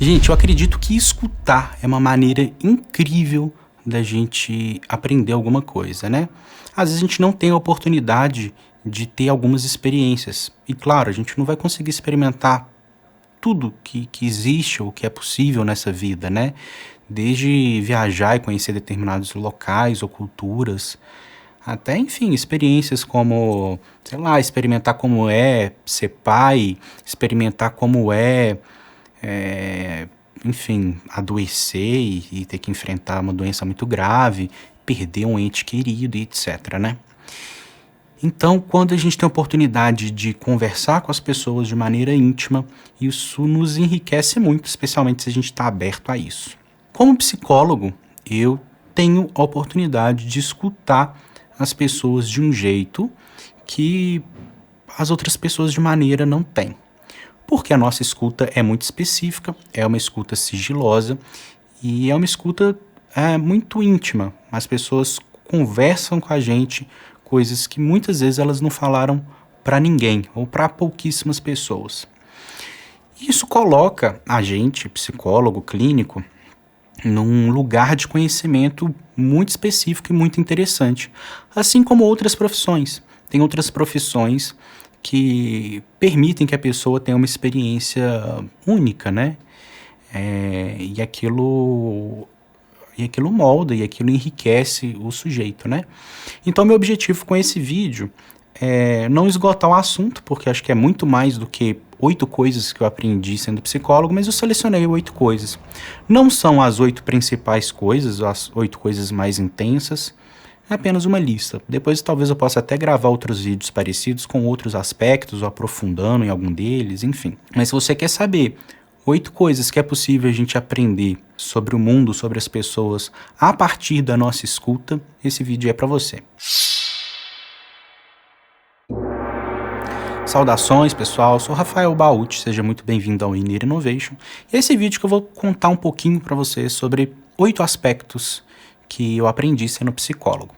Gente, eu acredito que escutar é uma maneira incrível da gente aprender alguma coisa, né? Às vezes a gente não tem a oportunidade de ter algumas experiências. E claro, a gente não vai conseguir experimentar tudo que existe ou que é possível nessa vida, né? Desde viajar e conhecer determinados locais ou culturas, até, enfim, experiências como, sei lá, experimentar como é ser pai, experimentar como é, enfim, adoecer e ter que enfrentar uma doença muito grave, perder um ente querido e etc, né? Então, quando a gente tem a oportunidade de conversar com as pessoas de maneira íntima, isso nos enriquece muito, especialmente se a gente está aberto a isso. Como psicólogo, eu tenho a oportunidade de escutar as pessoas de um jeito que as outras pessoas de maneira não têm. Porque a nossa escuta é muito específica, é uma escuta sigilosa e é uma escuta muito íntima. As pessoas conversam com a gente coisas que muitas vezes elas não falaram para ninguém ou para pouquíssimas pessoas. Isso coloca a gente, psicólogo, clínico, num lugar de conhecimento muito específico e muito interessante, assim como outras profissões. Tem outras profissões que permitem que a pessoa tenha uma experiência única, né? E aquilo molda e aquilo enriquece o sujeito, né? Então, meu objetivo com esse vídeo é não esgotar o assunto, porque acho que é muito mais do que 8 coisas que eu aprendi sendo psicólogo, mas eu selecionei 8 coisas. Não são as 8 principais coisas, as 8 coisas mais intensas, é apenas uma lista. Depois talvez eu possa até gravar outros vídeos parecidos com outros aspectos, ou aprofundando em algum deles, enfim. Mas se você quer saber 8 coisas que é possível a gente aprender sobre o mundo, sobre as pessoas, a partir da nossa escuta, esse vídeo é para você. Saudações, pessoal, eu sou Rafael Bauti, seja muito bem-vindo ao Inner Innovation. E esse vídeo que eu vou contar um pouquinho para vocês sobre 8 aspectos que eu aprendi sendo psicólogo.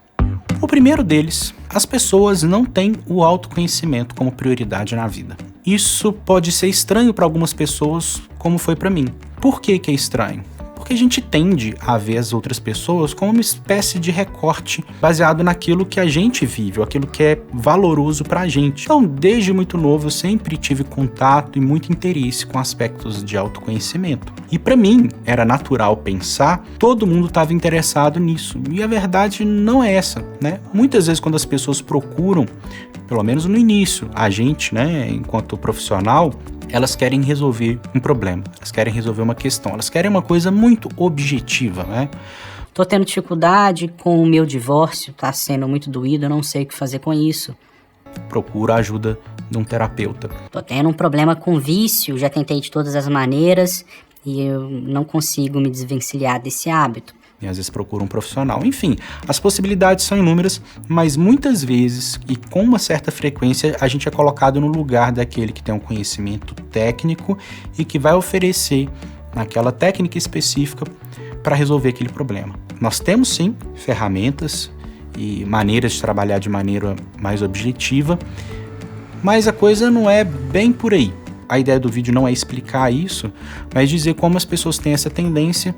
O primeiro deles, as pessoas não têm o autoconhecimento como prioridade na vida. Isso pode ser estranho para algumas pessoas, como foi para mim. Por que é estranho? Porque a gente tende a ver as outras pessoas como uma espécie de recorte baseado naquilo que a gente vive, ou aquilo que é valoroso pra gente. Então, desde muito novo, eu sempre tive contato e muito interesse com aspectos de autoconhecimento. E pra mim, era natural pensar, todo mundo estava interessado nisso. E a verdade não é essa, né? Muitas vezes quando as pessoas procuram, pelo menos no início, a gente, né, enquanto profissional, elas querem resolver um problema, elas querem resolver uma questão, elas querem uma coisa muito objetiva, né? Tô tendo dificuldade com o meu divórcio, tá sendo muito doído, eu não sei o que fazer com isso. Procura a ajuda de um terapeuta. Tô tendo um problema com vício, já tentei de todas as maneiras e eu não consigo me desvencilhar desse hábito. E às vezes procura um profissional. Enfim, as possibilidades são inúmeras, mas muitas vezes e com uma certa frequência a gente é colocado no lugar daquele que tem um conhecimento técnico e que vai oferecer aquela técnica específica para resolver aquele problema. Nós temos sim ferramentas e maneiras de trabalhar de maneira mais objetiva, mas a coisa não é bem por aí. A ideia do vídeo não é explicar isso, mas dizer como as pessoas têm essa tendência.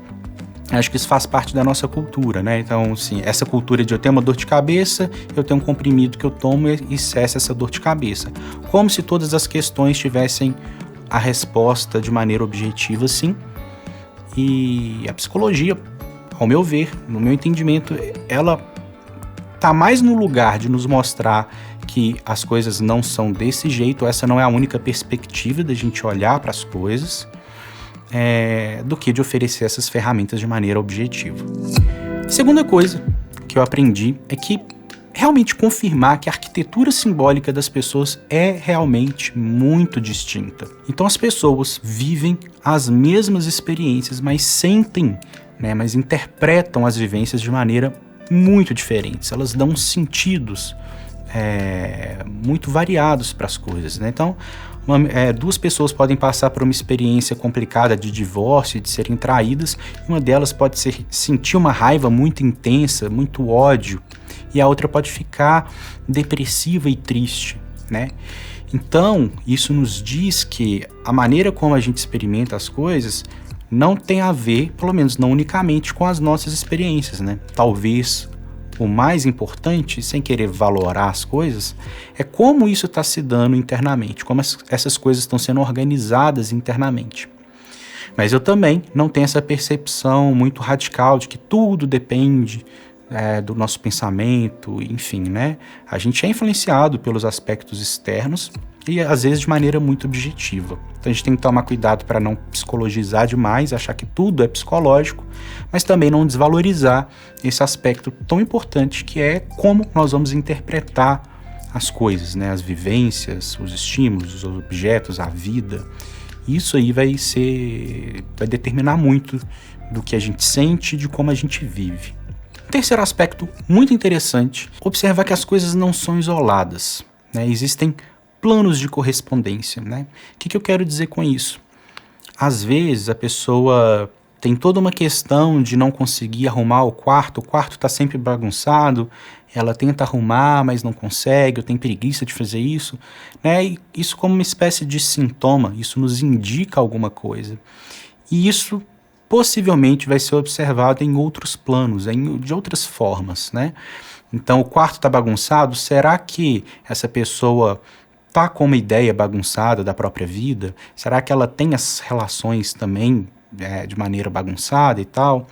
Acho que isso faz parte da nossa cultura, né? Então, assim, essa cultura de eu ter uma dor de cabeça, eu tenho um comprimido que eu tomo e cessa essa dor de cabeça. Como se todas as questões tivessem a resposta de maneira objetiva, sim. E a psicologia, ao meu ver, no meu entendimento, ela tá mais no lugar de nos mostrar que as coisas não são desse jeito, essa não é a única perspectiva da gente olhar para as coisas, do que de oferecer essas ferramentas de maneira objetiva. A segunda coisa que eu aprendi é que realmente confirmar que a arquitetura simbólica das pessoas é realmente muito distinta. Então as pessoas vivem as mesmas experiências, mas sentem, né, mas interpretam as vivências de maneira muito diferente. Elas dão sentidos muito variados para as coisas, né? Então, duas pessoas podem passar por uma experiência complicada de divórcio, de serem traídas, e uma delas pode sentir uma raiva muito intensa, muito ódio, e a outra pode ficar depressiva e triste, né? Então, isso nos diz que a maneira como a gente experimenta as coisas não tem a ver, pelo menos não unicamente, com as nossas experiências, né? Talvez o mais importante, sem querer valorar as coisas, é como isso está se dando internamente, como essas coisas estão sendo organizadas internamente. Mas eu também não tenho essa percepção muito radical de que tudo depende do nosso pensamento, enfim, né? A gente é influenciado pelos aspectos externos e às vezes de maneira muito objetiva. Então a gente tem que tomar cuidado para não psicologizar demais, achar que tudo é psicológico, mas também não desvalorizar esse aspecto tão importante que é como nós vamos interpretar as coisas, né? As vivências, os estímulos, os objetos, a vida. Isso aí vai determinar muito do que a gente sente e de como a gente vive. Terceiro aspecto muito interessante, observar que as coisas não são isoladas, né? Existem planos de correspondência, né? O que eu quero dizer com isso? Às vezes a pessoa tem toda uma questão de não conseguir arrumar o quarto está sempre bagunçado, ela tenta arrumar, mas não consegue, ou tem preguiça de fazer isso, né? E isso como uma espécie de sintoma, isso nos indica alguma coisa. E isso possivelmente vai ser observado em outros planos, de outras formas, né? Então, o quarto está bagunçado, será que essa pessoa está com uma ideia bagunçada da própria vida? Será que ela tem as relações também de maneira bagunçada e tal?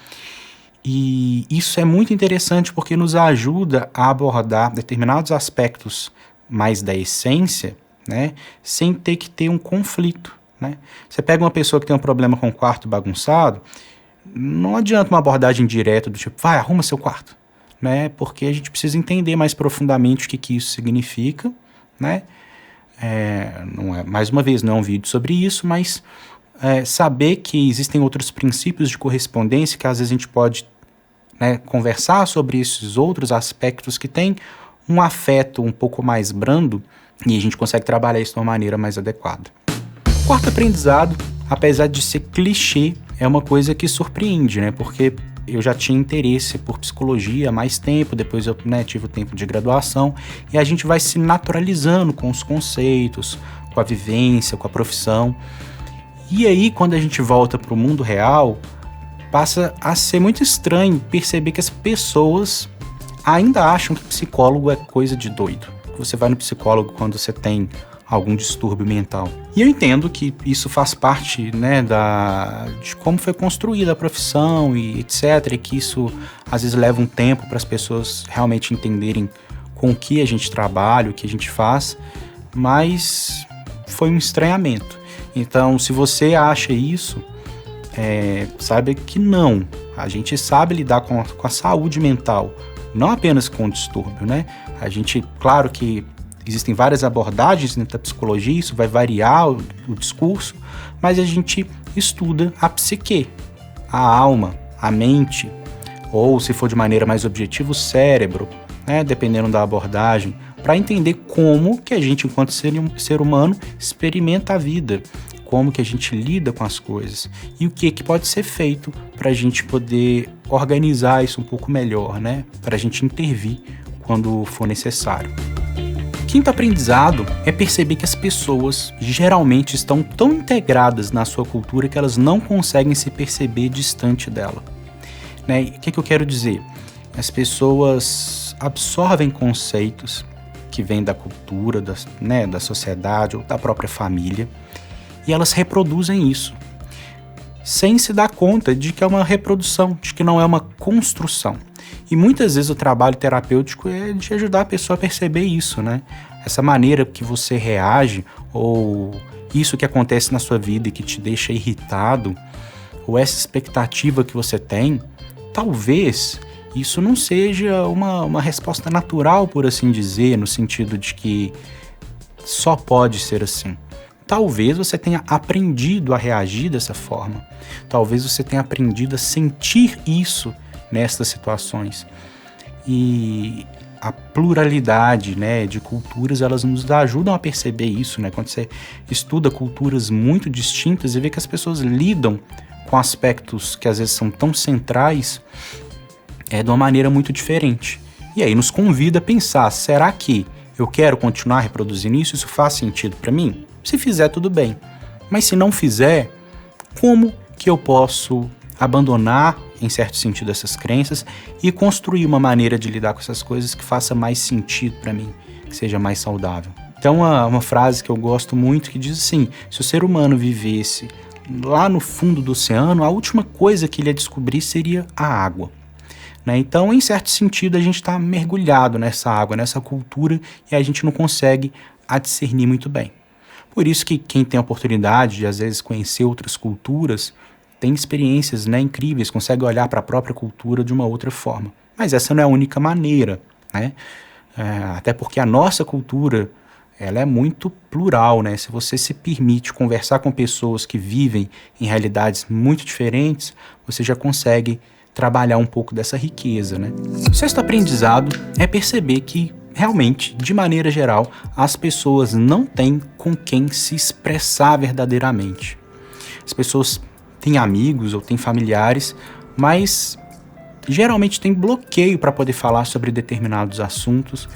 E isso é muito interessante porque nos ajuda a abordar determinados aspectos mais da essência, né, sem ter que ter um conflito, né? Você pega uma pessoa que tem um problema com o quarto bagunçado, não adianta uma abordagem direta do tipo, vai, arruma seu quarto, né? Porque a gente precisa entender mais profundamente o que isso significa, né? Mais uma vez, não é um vídeo sobre isso, mas saber que existem outros princípios de correspondência que às vezes a gente pode, né, conversar sobre esses outros aspectos que tem um afeto um pouco mais brando e a gente consegue trabalhar isso de uma maneira mais adequada. Quarto aprendizado, apesar de ser clichê, é uma coisa que surpreende, né? Porque eu já tinha interesse por psicologia há mais tempo, depois eu tive o tempo de graduação, e a gente vai se naturalizando com os conceitos, com a vivência, com a profissão. E aí, quando a gente volta para o mundo real, passa a ser muito estranho perceber que as pessoas ainda acham que psicólogo é coisa de doido. Você vai no psicólogo quando você tem algum distúrbio mental. E eu entendo que isso faz parte, né, de como foi construída a profissão e etc, e que isso às vezes leva um tempo para as pessoas realmente entenderem com o que a gente trabalha, o que a gente faz, mas foi um estranhamento. Então, se você acha isso, saiba que não. A gente sabe lidar com a saúde mental, não apenas com o distúrbio, né? A gente, claro que existem várias abordagens dentro da psicologia, isso vai variar o discurso, mas a gente estuda a psique, a alma, a mente, ou se for de maneira mais objetiva, o cérebro, né? Dependendo da abordagem, para entender como que a gente, enquanto ser humano, experimenta a vida, como que a gente lida com as coisas e o que pode ser feito para a gente poder organizar isso um pouco melhor, né? Para a gente intervir quando for necessário. Quinto aprendizado é perceber que as pessoas geralmente estão tão integradas na sua cultura que elas não conseguem se perceber distante dela, né? O que eu quero dizer? As pessoas absorvem conceitos que vêm da cultura, da sociedade ou da própria família, e elas reproduzem isso, sem se dar conta de que é uma reprodução, de que não é uma construção. E muitas vezes o trabalho terapêutico é de ajudar a pessoa a perceber isso, né? Essa maneira que você reage, ou isso que acontece na sua vida e que te deixa irritado, ou essa expectativa que você tem, talvez isso não seja uma resposta natural, por assim dizer, no sentido de que só pode ser assim. Talvez você tenha aprendido a reagir dessa forma. Talvez você tenha aprendido a sentir isso nestas situações. E a pluralidade, né, de culturas, elas nos ajudam a perceber isso, né? Quando você estuda culturas muito distintas e vê que as pessoas lidam com aspectos que às vezes são tão centrais de uma maneira muito diferente. E aí nos convida a pensar, será que eu quero continuar reproduzindo isso? Isso faz sentido para mim? Se fizer, tudo bem. Mas se não fizer, como que eu posso abandonar, em certo sentido, essas crenças e construir uma maneira de lidar com essas coisas que faça mais sentido para mim, que seja mais saudável. Então, uma frase que eu gosto muito que diz assim: se o ser humano vivesse lá no fundo do oceano, a última coisa que ele ia descobrir seria a água. Né? Então, em certo sentido, a gente está mergulhado nessa água, nessa cultura, e a gente não consegue a discernir muito bem. Por isso que quem tem a oportunidade de, às vezes, conhecer outras culturas, tem experiências, né, incríveis, consegue olhar para a própria cultura de uma outra forma. Mas essa não é a única maneira, né? Até porque a nossa cultura, ela é muito plural, né? Se você se permite conversar com pessoas que vivem em realidades muito diferentes, você já consegue trabalhar um pouco dessa riqueza, né? O sexto aprendizado é perceber que, realmente, de maneira geral, as pessoas não têm com quem se expressar verdadeiramente. As pessoas têm amigos ou têm familiares, mas geralmente tem bloqueio para poder falar sobre determinados assuntos,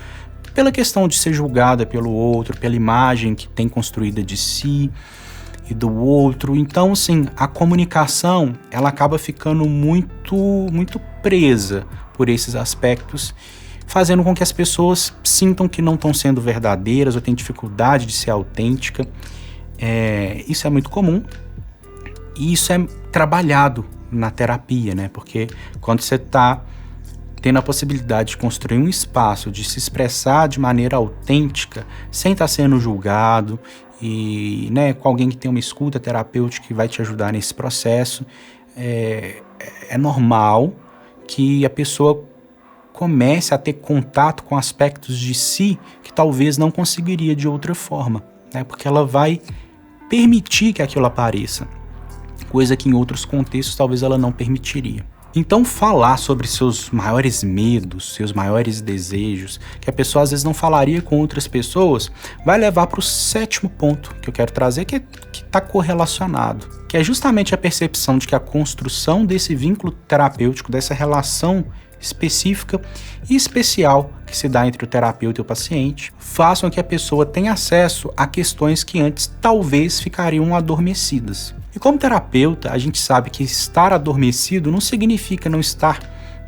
pela questão de ser julgada pelo outro, pela imagem que tem construída de si e do outro. Então, assim, a comunicação, ela acaba ficando muito presa por esses aspectos, fazendo com que as pessoas sintam que não estão sendo verdadeiras ou têm dificuldade de ser autêntica. Isso é muito comum e isso é trabalhado na terapia, né? Porque quando você está tendo a possibilidade de construir um espaço, de se expressar de maneira autêntica, sem estar sendo julgado, e, né, com alguém que tem uma escuta terapêutica que vai te ajudar nesse processo, é normal que a pessoa comece a ter contato com aspectos de si que talvez não conseguiria de outra forma, né, porque ela vai permitir que aquilo apareça, coisa que em outros contextos talvez ela não permitiria. Então, falar sobre seus maiores medos, seus maiores desejos, que a pessoa às vezes não falaria com outras pessoas, vai levar para o sétimo ponto que eu quero trazer, que está correlacionado, que é justamente a percepção de que a construção desse vínculo terapêutico, dessa relação específica e especial que se dá entre o terapeuta e o paciente, façam que a pessoa tenha acesso a questões que antes talvez ficariam adormecidas. E como terapeuta, a gente sabe que estar adormecido não significa não estar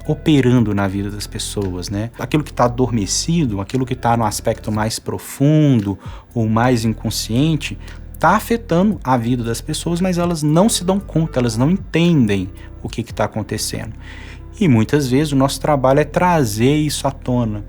operando na vida das pessoas, né? Aquilo que está adormecido, aquilo que está no aspecto mais profundo ou mais inconsciente, está afetando a vida das pessoas, mas elas não se dão conta, elas não entendem o que está acontecendo. E muitas vezes o nosso trabalho é trazer isso à tona,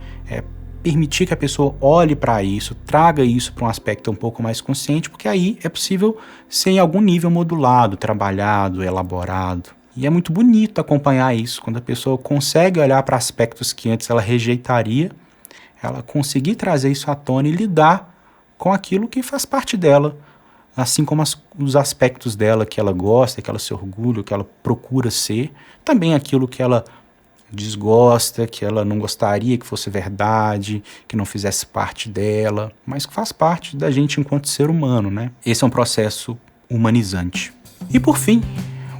permitir que a pessoa olhe para isso, traga isso para um aspecto um pouco mais consciente, porque aí é possível ser em algum nível modulado, trabalhado, elaborado. E é muito bonito acompanhar isso, quando a pessoa consegue olhar para aspectos que antes ela rejeitaria, ela conseguir trazer isso à tona e lidar com aquilo que faz parte dela, assim como os aspectos dela que ela gosta, que ela se orgulha, que ela procura ser, também aquilo que ela desgosta, que ela não gostaria que fosse verdade, que não fizesse parte dela, mas que faz parte da gente enquanto ser humano, né? Esse é um processo humanizante. E por fim,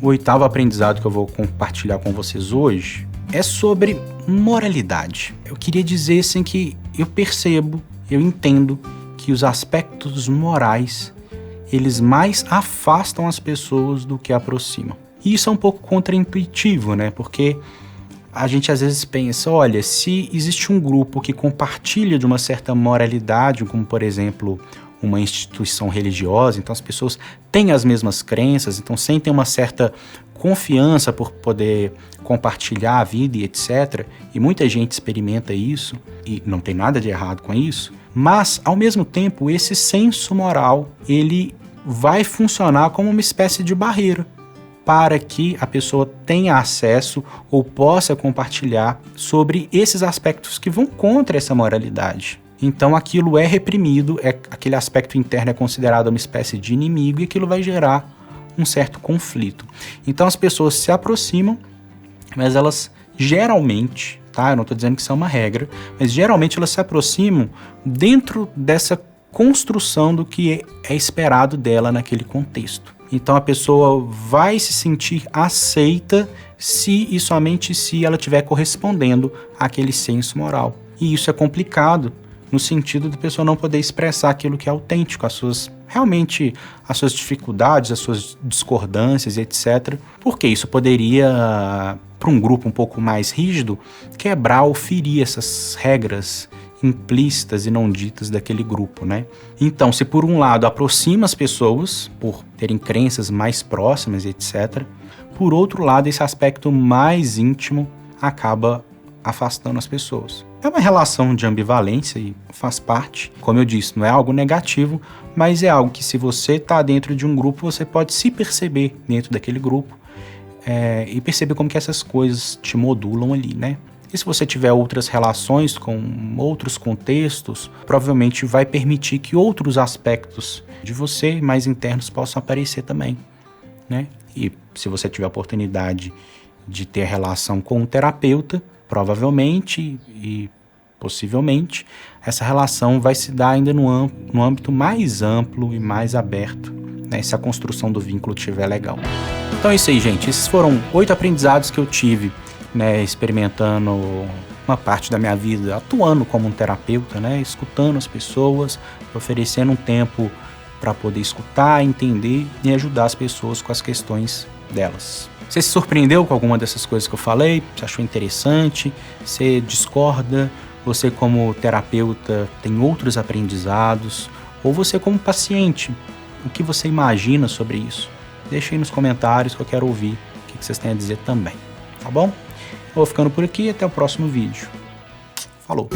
o oitavo aprendizado que eu vou compartilhar com vocês hoje é sobre moralidade. Eu queria dizer assim que eu percebo, eu entendo que os aspectos morais, eles mais afastam as pessoas do que aproximam. E isso é um pouco contraintuitivo, né? Porque a gente às vezes pensa, olha, se existe um grupo que compartilha de uma certa moralidade, como por exemplo uma instituição religiosa, então as pessoas têm as mesmas crenças, então sentem uma certa confiança por poder compartilhar a vida e etc. E muita gente experimenta isso, e não tem nada de errado com isso, mas ao mesmo tempo esse senso moral, ele vai funcionar como uma espécie de barreira para que a pessoa tenha acesso ou possa compartilhar sobre esses aspectos que vão contra essa moralidade. Então aquilo é reprimido, aquele aspecto interno é considerado uma espécie de inimigo e aquilo vai gerar um certo conflito. Então as pessoas se aproximam, mas elas geralmente, tá? Eu não estou dizendo que isso é uma regra, mas geralmente elas se aproximam dentro dessa construção do que é esperado dela naquele contexto. Então a pessoa vai se sentir aceita se e somente se ela estiver correspondendo àquele senso moral. E isso é complicado no sentido da pessoa não poder expressar aquilo que é autêntico, as suas realmente as suas dificuldades, as suas discordâncias, etc. Porque isso poderia, para um grupo um pouco mais rígido, quebrar ou ferir essas regras implícitas e não ditas daquele grupo, né? Então, se por um lado aproxima as pessoas, por terem crenças mais próximas, etc., por outro lado, esse aspecto mais íntimo acaba afastando as pessoas. É uma relação de ambivalência e faz parte, como eu disse, não é algo negativo, mas é algo que, se você está dentro de um grupo, você pode se perceber dentro daquele grupo e perceber como que essas coisas te modulam ali, né? E se você tiver outras relações com outros contextos, provavelmente vai permitir que outros aspectos de você mais internos possam aparecer também, né? E se você tiver a oportunidade de ter relação com um terapeuta, provavelmente e possivelmente essa relação vai se dar ainda no âmbito mais amplo e mais aberto, né? Se a construção do vínculo estiver legal. Então é isso aí, gente. Esses foram 8 aprendizados que eu tive, né, experimentando uma parte da minha vida, atuando como um terapeuta, né, escutando as pessoas, oferecendo um tempo para poder escutar, entender e ajudar as pessoas com as questões delas. Você se surpreendeu com alguma dessas coisas que eu falei? Você achou interessante? Você discorda? Você, como terapeuta, tem outros aprendizados? Ou você, como paciente, o que você imagina sobre isso? Deixa aí nos comentários que eu quero ouvir o que vocês têm a dizer também, tá bom? Eu vou ficando por aqui e até o próximo vídeo. Falou!